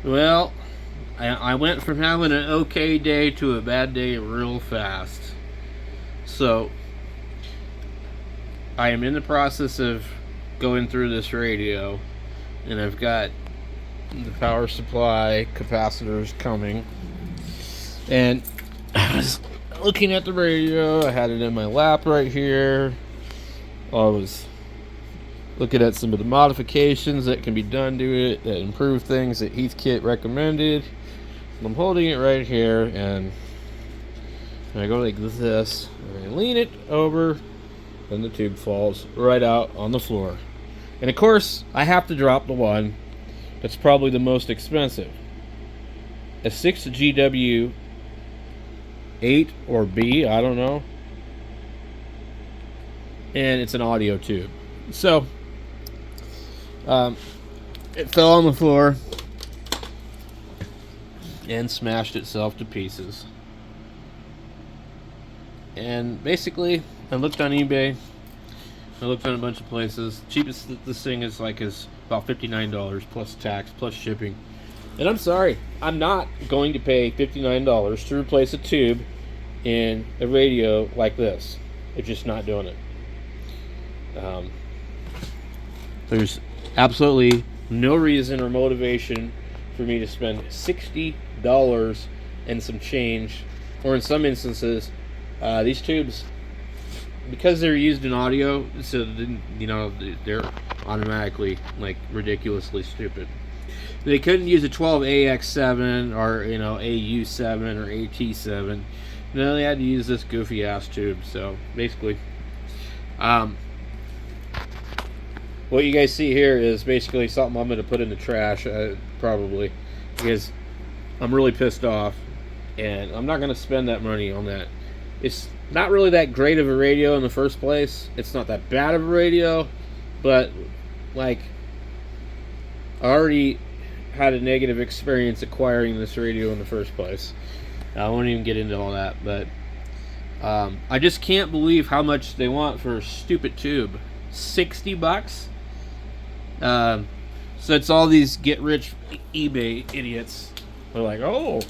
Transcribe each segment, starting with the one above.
Well, I went from having an okay day to a bad day real fast. So, I am in the process of going through this radio, and I've got the power supply capacitors coming. And I was looking at the radio, I had it in my lap right here. I was looking at some of the modifications that can be done to it that improve things that heathkit recommended. I'm holding it right here, and I go like this, and I lean it over, and the tube falls right out on the floor. And of course, I have to drop the one that's probably the most expensive. A 6GW 8 or B, I don't know. And it's an audio tube. So, it fell on the floor and smashed itself to pieces. And basically, I looked on eBay. I looked on a bunch of places. Cheapest this thing is about $59 plus tax plus shipping. And I'm sorry, I'm not going to pay $59 to replace a tube in a radio like this. It's just not doing it. There's absolutely no reason or motivation for me to spend $60 and some change, or in some instances, these tubes, because they're used in audio, so they're automatically like ridiculously stupid. They couldn't use a 12AX7 or AU7 or AT7. No, they had to use this goofy ass tube. So basically, what you guys see here is basically something I'm going to put in the trash, probably, because I'm really pissed off, and I'm not going to spend that money on that. It's not really that great of a radio in the first place. It's not that bad of a radio, but like, I already had a negative experience acquiring this radio in the first place. I won't even get into all that, but I just can't believe how much they want for a stupid tube. $60. So it's all these get-rich eBay idiots. They're like, oh.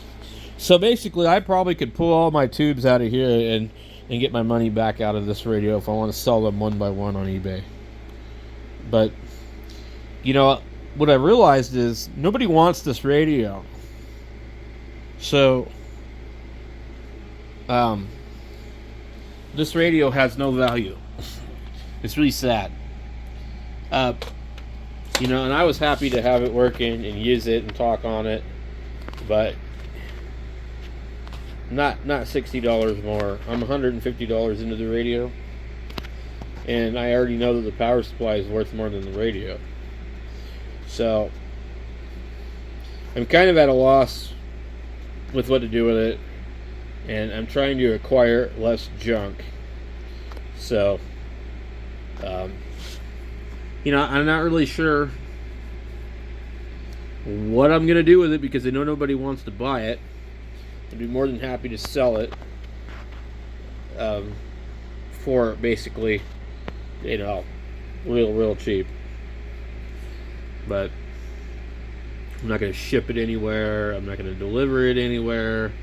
So basically, I probably could pull all my tubes out of here and get my money back out of this radio if I want to sell them one by one on eBay. But, what I realized is nobody wants this radio. So, this radio has no value. It's really sad. And I was happy to have it working and use it and talk on it, but not $60 more. I'm $150 into the radio, and I already know that the power supply is worth more than the radio. So I'm kind of at a loss with what to do with it, and I'm trying to acquire less junk. So I'm not really sure what I'm going to do with it, because I know nobody wants to buy it. I'd be more than happy to sell it for basically, real cheap. But I'm not going to ship it anywhere. I'm not going to deliver it anywhere.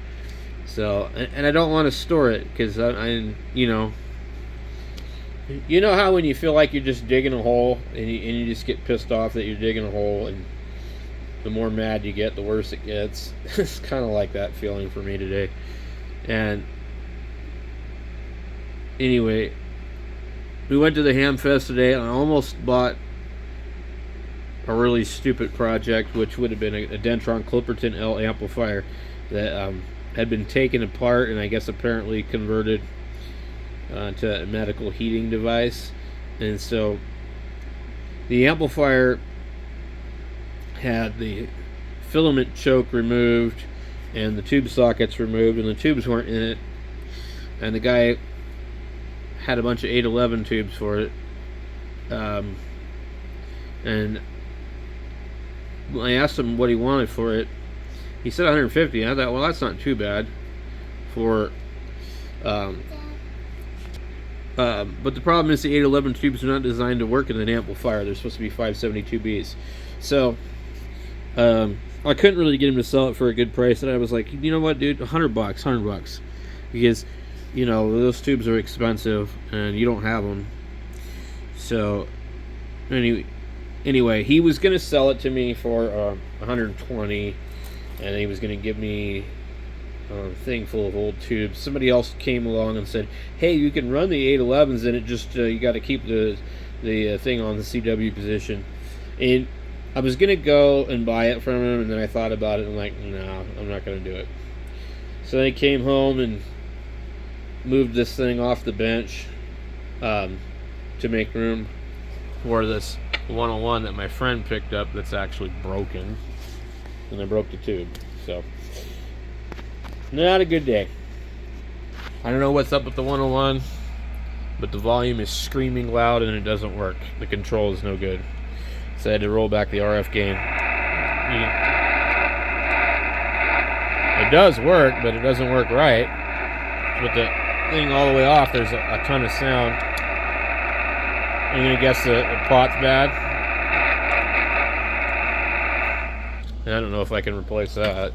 So, and I don't want to store it, because you know how when you feel like you're just digging a hole, and you just get pissed off that you're digging a hole, and the more mad you get, the worse it gets. It's kind of like that feeling for me today. And anyway, we went to the Ham Fest today, and I almost bought a really stupid project, which would have been a Dentron Clipperton L amplifier that had been taken apart and I guess apparently converted to a medical heating device. And so the amplifier had the filament choke removed and the tube sockets removed, and the tubes weren't in it, and the guy had a bunch of 811 tubes for it, and I asked him what he wanted for it. He said 150. I thought, well, that's not too bad for but the problem is the 811 tubes are not designed to work in an amplifier. They're supposed to be 572Bs. So I couldn't really get him to sell it for a good price, and I was like, you know what, dude, $100, because you know those tubes are expensive, and you don't have them. So anyway, he was gonna sell it to me for 120, and he was gonna give me a thing full of old tubes. Somebody else came along and said, "Hey, you can run the 811s in it. Just you got to keep the thing on the CW position." And I was gonna go and buy it from him, and then I thought about it, and I'm like, no, I'm not gonna do it. So I came home and moved this thing off the bench to make room for this 101 that my friend picked up that's actually broken, and I broke the tube. So not a good day. I don't know what's up with the 101, but the volume is screaming loud and it doesn't work. The control is no good. So I had to roll back the RF gain. It does work, but it doesn't work right. With the thing all the way off, there's a ton of sound. I'm gonna guess the pot's bad. And I don't know if I can replace that.